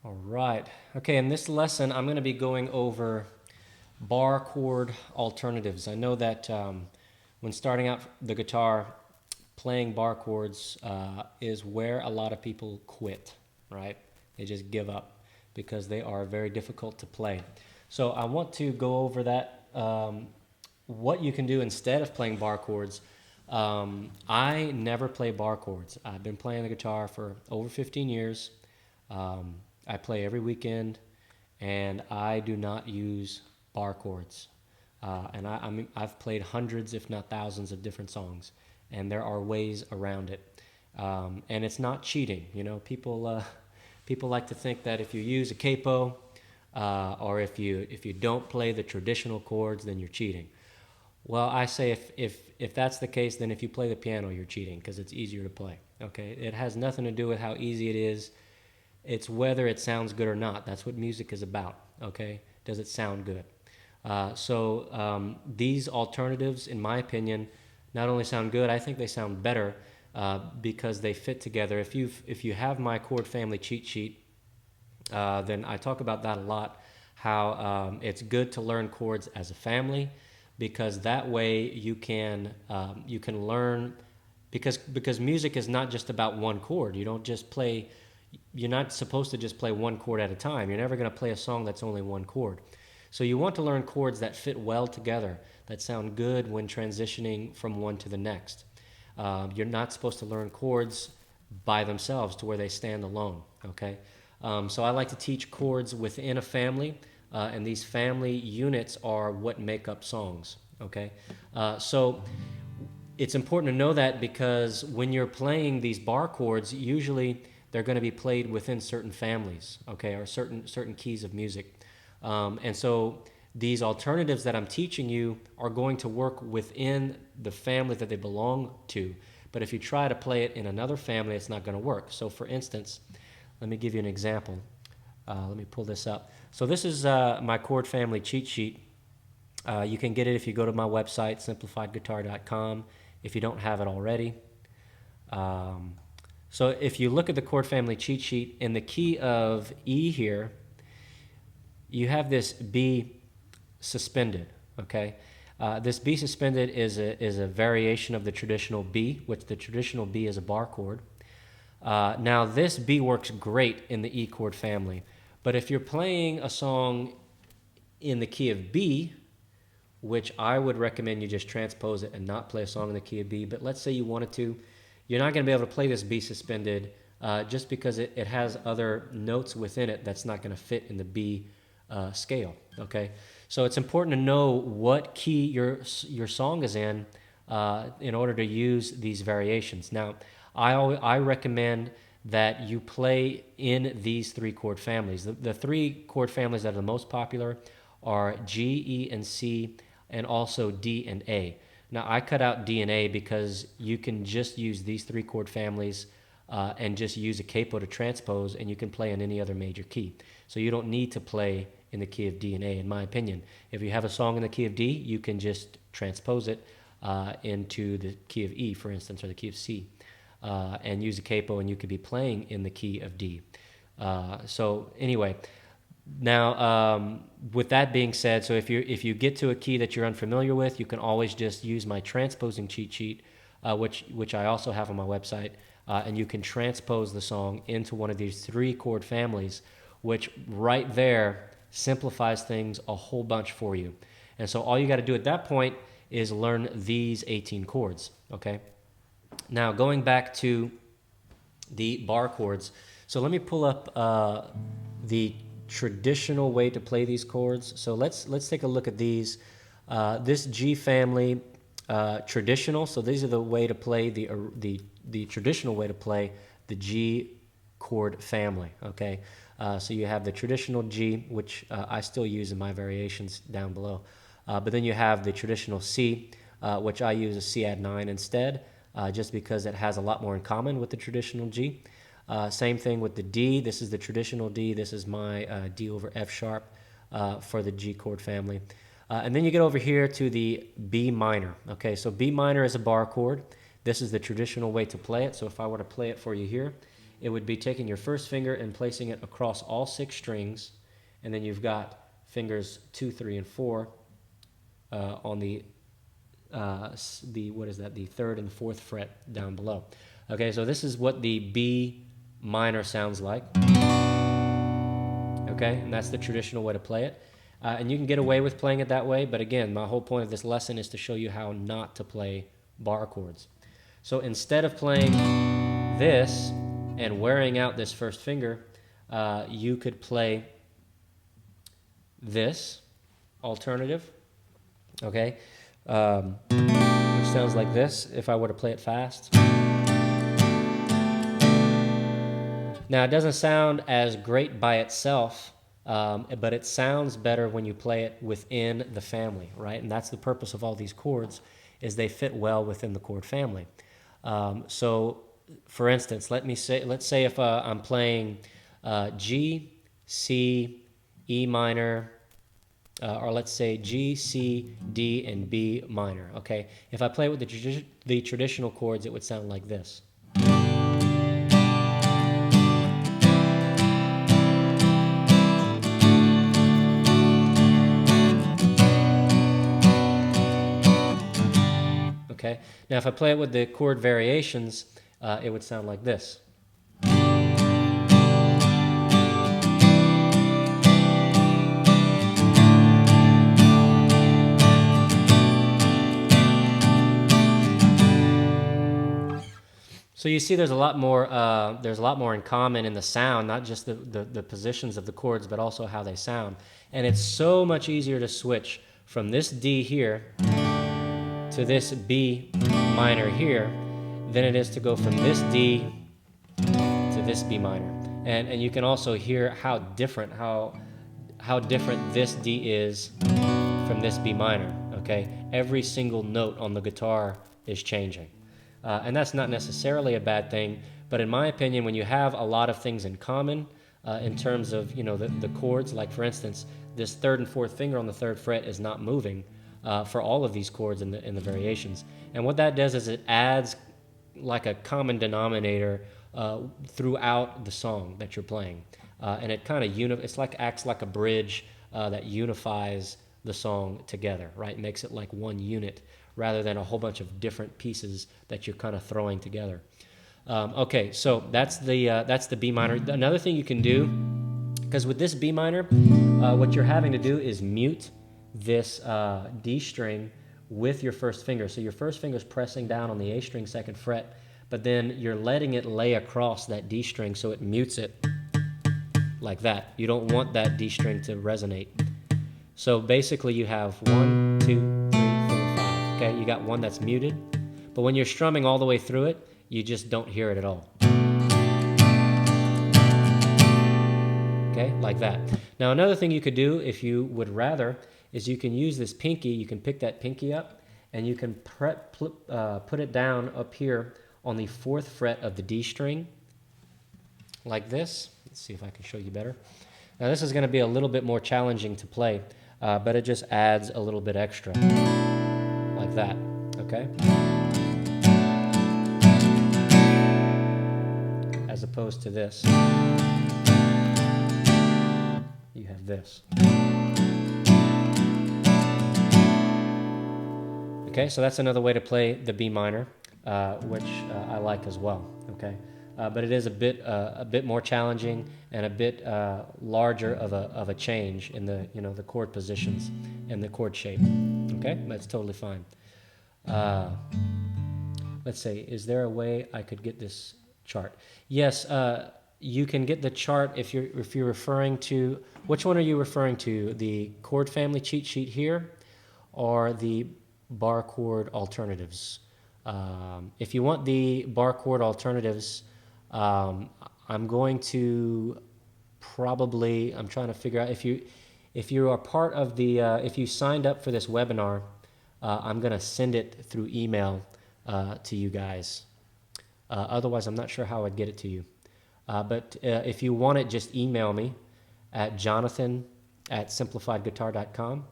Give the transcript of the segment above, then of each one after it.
All right. Okay, in this lesson, I'm going to be going over bar chord alternatives. I know that when starting out the guitar, playing bar chords is where a lot of people quit, right? They just give up because they are very difficult to play. So I want to go over that, what you can do instead of playing bar chords. I never play bar chords. I've been playing the guitar for over 15 years. Um, I play every weekend, and I do not use bar chords. I've played hundreds, if not thousands, of different songs, and there are ways around it. And it's not cheating. You know, people like to think that if you use a capo, or if you don't play the traditional chords, then you're cheating. Well, I say if that's the case, then if you play the piano, you're cheating because it's easier to play. Okay, it has nothing to do with how easy it is. It's whether it sounds good or not. That's what music is about. Okay, does it sound good? These alternatives, in my opinion, not only sound good, I think they sound better because they fit together. If you have my chord family cheat sheet, then I talk about that a lot. How it's good to learn chords as a family, because that way you can learn, because music is not just about one chord. You don't just play. You're not supposed to just play one chord at a time. You're never going to play a song that's only one chord. So you want to learn chords that fit well together, that sound good when transitioning from one to the next. You're not supposed to learn chords by themselves to where they stand alone. Okay, so I like to teach chords within a family, and these family units are what make up songs. Okay, so it's important to know that because when you're playing these bar chords, usually they're going to be played within certain families, okay, or certain keys of music. And so these alternatives that I'm teaching you are going to work within the family that they belong to. But if you try to play it in another family, it's not going to work. So, for instance, let me give you an example. Let me pull this up. So this is my chord family cheat sheet. You can get it if you go to my website, simplifiedguitar.com, if you don't have it already. Um, so if you look at the chord family cheat sheet, in the key of E here, you have this B suspended, okay? This B suspended is a variation of the traditional B, which the traditional B is a bar chord. Now, this B works great in the E chord family, but if you're playing a song in the key of B, which I would recommend you just transpose it and not play a song in the key of B, but let's say you wanted to, you're not going to be able to play this B suspended just because it has other notes within it that's not going to fit in the B scale, okay? So it's important to know what key your song is in order to use these variations. Now, I recommend that you play in these three chord families. The three chord families that are the most popular are G, E, and C, and also D and A. Now, I cut out D and A because you can just use these three chord families and just use a capo to transpose, and you can play in any other major key. So you don't need to play in the key of D and A, in my opinion. If you have a song in the key of D, you can just transpose it into the key of E, for instance, or the key of C, and use a capo, and you could be playing in the key of D. So anyway, now with that being said, so if you get to a key that you're unfamiliar with, you can always just use my transposing cheat sheet, which I also have on my website, and you can transpose the song into one of these three chord families, which right there simplifies things a whole bunch for you. And so all you got to do at that point is learn these 18 chords, okay? Now, going back to the bar chords, so let me pull up the traditional way to play these chords. So let's take a look at these. This G family, traditional. So these are the way to play the traditional way to play the G chord family. Okay, so you have the traditional G, which I still use in my variations down below. But then you have the traditional C, which I use a C add 9 instead, just because it has a lot more in common with the traditional G. Same thing with the D. This is the traditional D. This is my D over F sharp for the G chord family. And then you get over here to the B minor. Okay, so B minor is a bar chord. This is the traditional way to play it. So if I were to play it for you here, it would be taking your first finger and placing it across all 6 strings, and then you've got fingers 2, 3, and 4 on the what is that? The 3rd and 4th fret down below. Okay, so this is what the B minor sounds like. Okay, and that's the traditional way to play it. And you can get away with playing it that way, but again, my whole point of this lesson is to show you how not to play bar chords. So instead of playing this and wearing out this first finger, you could play this alternative, okay, which sounds like this if I were to play it fast. Now, it doesn't sound as great by itself, but it sounds better when you play it within the family, right? And that's the purpose of all these chords, is they fit well within the chord family. So, for instance, let's say if I'm playing G, C, E minor, or let's say G, C, D, and B minor, okay? If I play with the traditional chords, it would sound like this. Okay. Now, if I play it with the chord variations, it would sound like this. So you see, there's a lot more. There's a lot more in common in the sound, not just the positions of the chords, but also how they sound. And it's so much easier to switch from this D here to this B minor here than it is to go from this D to this B minor. And you can also hear how different this D is from this B minor, okay? Every single note on the guitar is changing. And that's not necessarily a bad thing, but in my opinion, when you have a lot of things in common in terms of, the chords, like for instance, this 3rd and 4th finger on the 3rd fret is not moving, for all of these chords in the variations. And what that does is it adds like a common denominator throughout the song that you're playing. And it kind of acts like a bridge that unifies the song together, right? It makes it like one unit rather than a whole bunch of different pieces that you're kind of throwing together. Okay, so that's the B minor. Another thing you can do, because with this B minor, what you're having to do is mute this D string with your first finger. So your first finger is pressing down on the A string 2nd fret, but then you're letting it lay across that D string so it mutes it like that. You don't want that D string to resonate. So basically you have 1, 2, 3, 4, 5. Okay, you got one that's muted, but when you're strumming all the way through it, you just don't hear it at all. Okay, like that. Now another thing you could do, if you would rather, is you can use this pinky. You can pick that pinky up and you can put it down up here on the 4th fret of the D string like this. Let's see if I can show you better. Now this is going to be a little bit more challenging to play, but it just adds a little bit extra like that, okay? As opposed to this. You have this. Okay, so that's another way to play the B minor, which I like as well. Okay, but it is a bit more challenging and a bit larger of a change in the chord positions and the chord shape. Okay, that's totally fine. Let's see, is there a way I could get this chart? Yes, you can get the chart if you're referring to, which one are you referring to? The chord family cheat sheet here, or the bar chord alternatives? If you want the bar chord alternatives, I'm going to I'm trying to figure out if you are part of the, if you signed up for this webinar, I'm going to send it through email to you guys. Otherwise, I'm not sure how I'd get it to you. But if you want it, just email me at jonathan@simplifiedguitar.com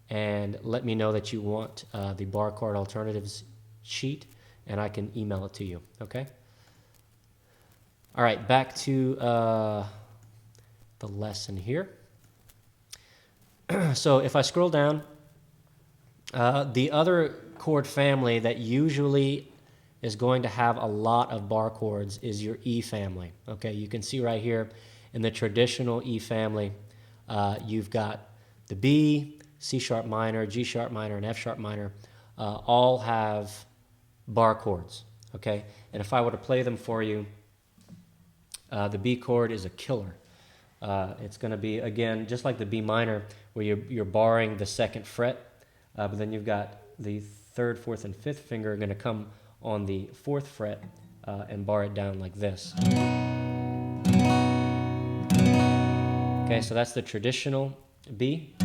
and let me know that you want the bar chord alternatives sheet, and I can email it to you, okay? All right, back to the lesson here. So if I scroll down, the other chord family that usually is going to have a lot of bar chords is your E family. Okay, you can see right here in the traditional E family, you've got the B, C sharp minor, G sharp minor, and F sharp minor, all have bar chords. Okay, and if I were to play them for you, the B chord is a killer. It's going to be, again, just like the B minor, where you're barring the second fret, but then you've got the third, fourth, and fifth finger are going to come on the fourth fret and bar it down like this. Okay, so that's the traditional B.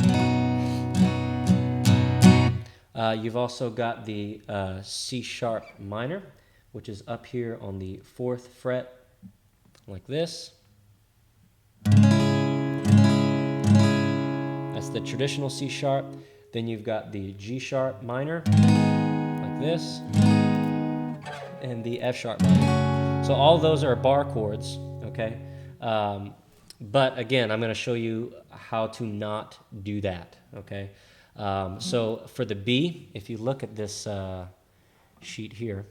You've also got the C sharp minor, which is up here on the fourth fret, like this. That's the traditional C sharp. Then you've got the G sharp minor, like this, and the F sharp minor. So all those are bar chords, okay? But again, I'm going to show you how to not do that, okay? So for the B, if you look at this sheet here,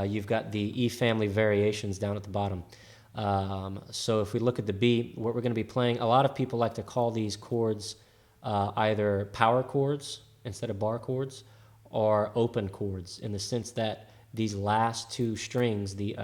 you've got the E family variations down at the bottom. So if we look at the B, what we're going to be playing, a lot of people like to call these chords either power chords instead of bar chords, or open chords, in the sense that these last two strings, the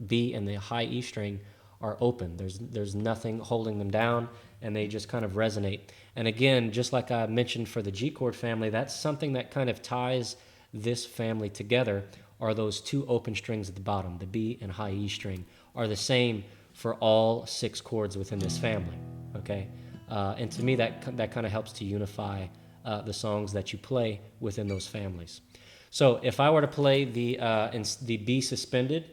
B and the high E string, are open. There's nothing holding them down, and they just kind of resonate. And again, just like I mentioned for the G chord family, that's something that kind of ties this family together, are those two open strings at the bottom. The B and high E string are the same for all 6 chords within this family, okay? And to me, that kind of helps to unify the songs that you play within those families. So if I were to play the B suspended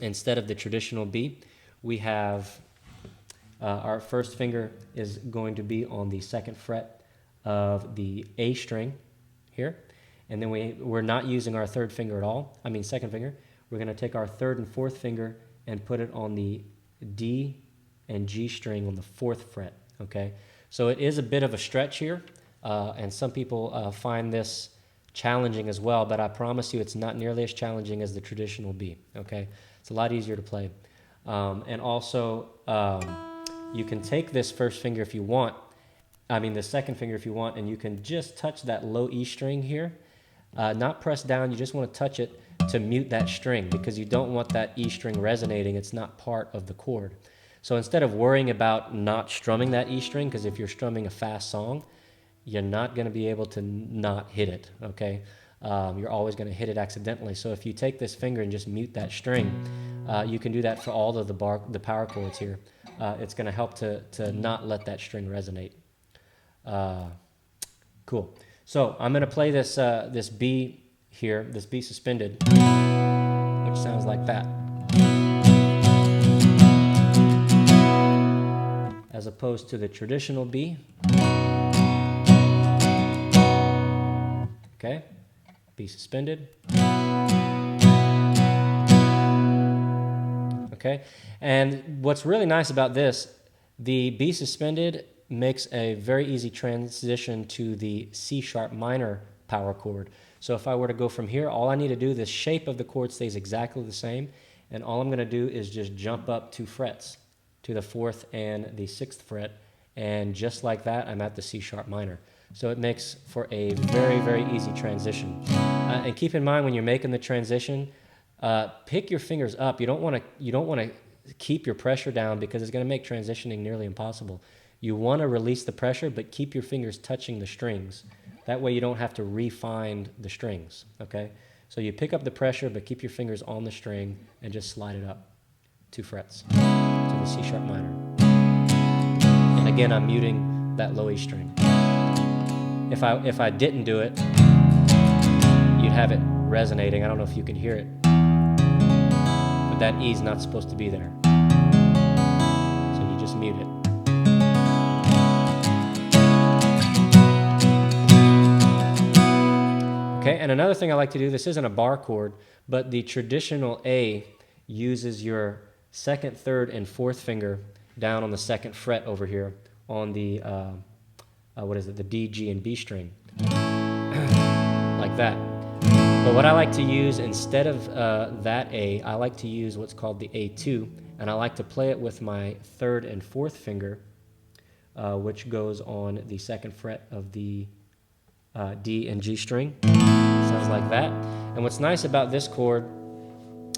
instead of the traditional B, we have our first finger is going to be on the second fret of the A string here. And then we're not using our third finger at all. I mean, second finger. We're going to take our third and fourth finger and put it on the D and G string on the fourth fret, okay? So it is a bit of a stretch here, and some people find this challenging as well, but I promise you it's not nearly as challenging as the traditional B, okay? It's a lot easier to play. And also, you can take this first finger if you want, the second finger if you want, and you can just touch that low E string here. Not press down, you just want to touch it to mute that string, because you don't want that E string resonating. It's not part of the chord. So instead of worrying about not strumming that E string, because if you're strumming a fast song, you're not going to be able to not hit it, okay? You're always going to hit it accidentally. So if you take this finger and just mute that string, you can do that for all of the power chords here. It's going to help to not let that string resonate. Cool. So I'm going to play this this B here, this B suspended, which sounds like that, as opposed to the traditional B. Okay, B suspended. Okay, and what's really nice about this, the B suspended makes a very easy transition to the C sharp minor power chord. So if I were to go from here, all I need to do, the shape of the chord stays exactly the same, and all I'm going to do is just jump up 2 frets to the 4th and the 6th fret, and just like that, I'm at the C sharp minor. So it makes for a very, very easy transition. And keep in mind, when you're making the transition, pick your fingers up. You don't want to keep your pressure down, because it's going to make transitioning nearly impossible. You want to release the pressure, but keep your fingers touching the strings. That way you don't have to re-find the strings, okay? So you pick up the pressure, but keep your fingers on the string and just slide it up 2 frets to the C sharp minor. And again, I'm muting that low E string. If I didn't do it, you'd have it resonating. I don't know if you can hear it, but that E is not supposed to be there. So you just mute it. Okay, and another thing I like to do, this isn't a bar chord, but the traditional A uses your second, third, and fourth finger down on the second fret over here on the, the D, G, and B string, like that. But what I like to use instead of that A, I like to use what's called the A2, and I like to play it with my third and fourth finger, which goes on the second fret of the D and G string. Sounds like that. And what's nice about this chord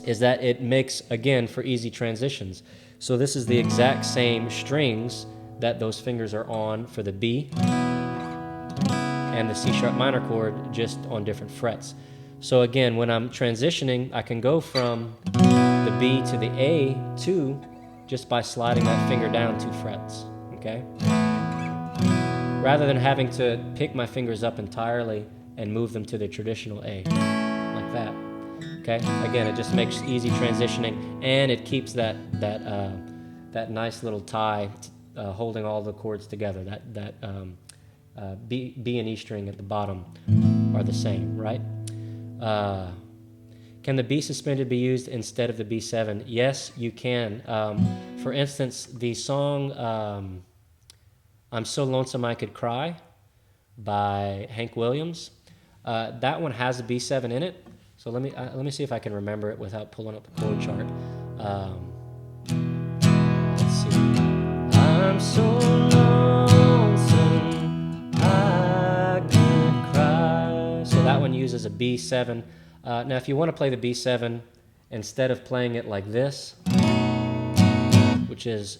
is that it makes, again, for easy transitions. So this is the exact same strings that those fingers are on for the B and the C sharp minor chord, just on different frets. So again, when I'm transitioning, I can go from the B to the A2 just by sliding that finger down 2 frets, okay? Rather than having to pick my fingers up entirely and move them to the traditional A, like that, okay? Again, it just makes easy transitioning, and it keeps that nice little tie holding all the chords together. B and E string at the bottom are the same, right? Can the B suspended be used instead of the B7? Yes, you can. For instance, the song I'm So Lonesome I Could Cry by Hank Williams, that one has a B7 in it. So let me see if I can remember it without pulling up the chord chart. Let's see. I'm so lonesome I could cry. So that one uses a B7. Now, if you want to play the B7 instead of playing it like this, which is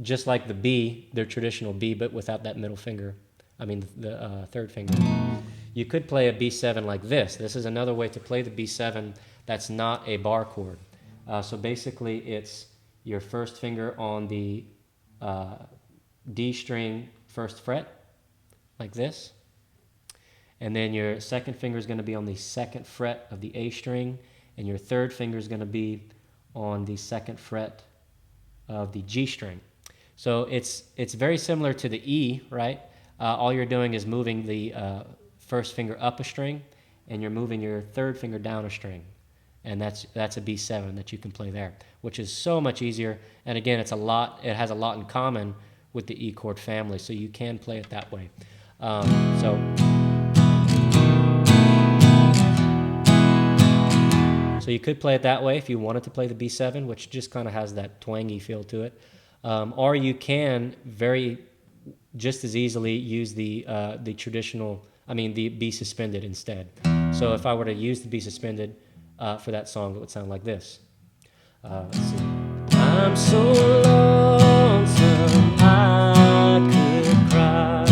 just like the B, their traditional B, but without that middle finger, the third finger, you could play a B7 like this. This is another way to play the B7 that's not a bar chord. So basically, it's your first finger on the D string first fret, like this. And then your second finger is going to be on the second fret of the A string, and your third finger is going to be on the second fret of the G string. So it's very similar to the E, right? All you're doing is moving the first finger up a string, and you're moving your third finger down a string. And that's a B7 that you can play there, which is so much easier. And again, it has a lot in common with the E chord family, so you can play it that way. So you could play it that way if you wanted to play the B7, which just kind of has that twangy feel to it. Or you can just as easily use the traditional, the B suspended instead. So if I were to use the B suspended for that song, it would sound like this. Let's see. I'm so lonesome I could cry.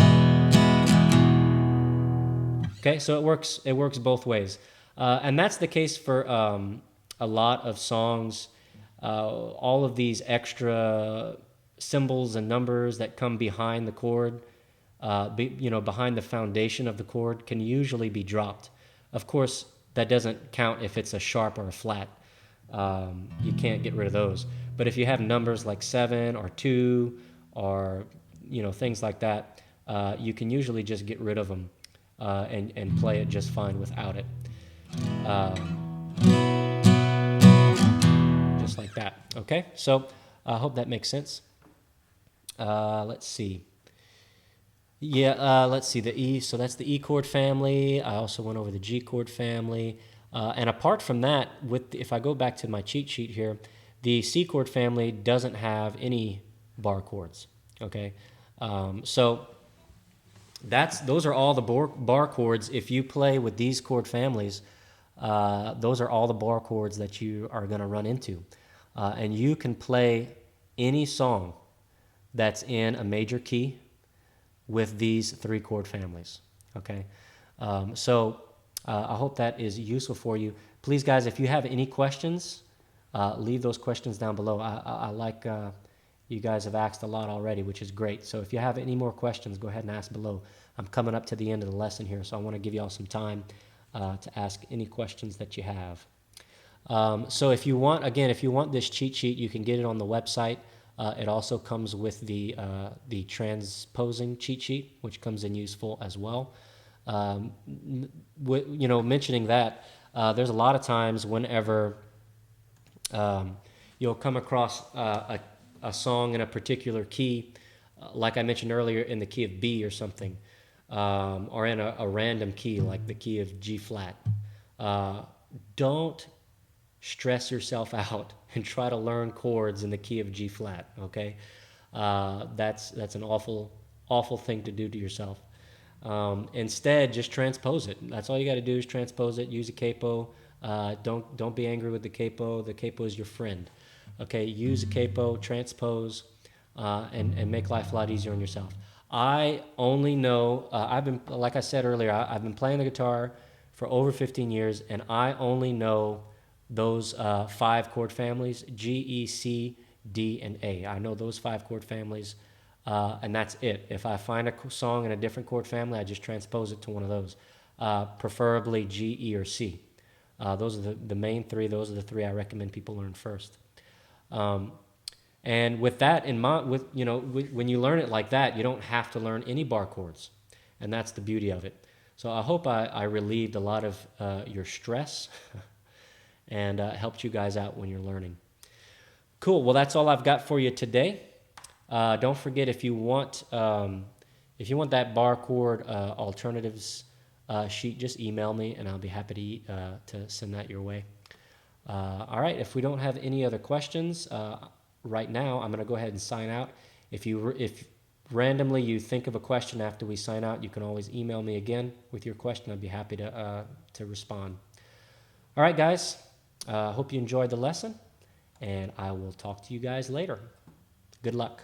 Okay, so it works both ways. And that's the case for a lot of songs. All of these extra symbols and numbers that come behind the chord, behind the foundation of the chord, can usually be dropped. Of course, that doesn't count if it's a sharp or a flat. You can't get rid of those. But if you have numbers like 7 or 2 or things like that, you can usually just get rid of them and play it just fine without it. Just like that. Okay, so I hope that makes sense. Let's see. Let's see, the E, so that's the E chord family. I also went over the G chord family. And apart from that, if I go back to my cheat sheet here, the C chord family doesn't have any bar chords, okay? So those are all the bar chords. If you play with these chord families, those are all the bar chords that you are going to run into. And you can play any song that's in a major key with these 3 chord families, okay? So I hope that is useful for you. Please, guys, if you have any questions, leave those questions down below. I like you guys have asked a lot already, which is great. So if you have any more questions, go ahead and ask below. I'm coming up to the end of the lesson here, so I want to give you all some time to ask any questions that you have. So if you want this cheat sheet, you can get it on the website. It also comes with the Transposing cheat sheet, which comes in useful as well. Mentioning that, there's a lot of times whenever you'll come across a song in a particular key, like I mentioned earlier, in the key of B or something, or in a random key like the key of G flat. Don't stress yourself out and try to learn chords in the key of G flat. Okay, that's an awful thing to do to yourself. Instead, just transpose it. That's all you got to do is transpose it. Use a capo. Don't be angry with the capo. The capo is your friend. Okay, use a capo, transpose, and make life a lot easier on yourself. I only know. I've been, like I said earlier, I've been playing the guitar for over 15 years, and I only know those 5 chord families: G, E, C, D, and A. I know those 5 chord families. And that's it. If I find a song in a different chord family, I just transpose it to one of those, preferably G, E, or C. Those are the main 3. Those are the 3 I recommend people learn first. And with that in mind, when you learn it like that, you don't have to learn any bar chords, and that's the beauty of it. So I hope I relieved a lot of your stress and helped you guys out when you're learning. Cool. Well, that's all I've got for you today. Don't forget, if you want that bar chord alternatives sheet, just email me and I'll be happy to send that your way. All right. If we don't have any other questions right now, I'm going to go ahead and sign out. If randomly you think of a question after we sign out, you can always email me again with your question. I'd be happy to respond. All right, guys. Hope you enjoyed the lesson, and I will talk to you guys later. Good luck.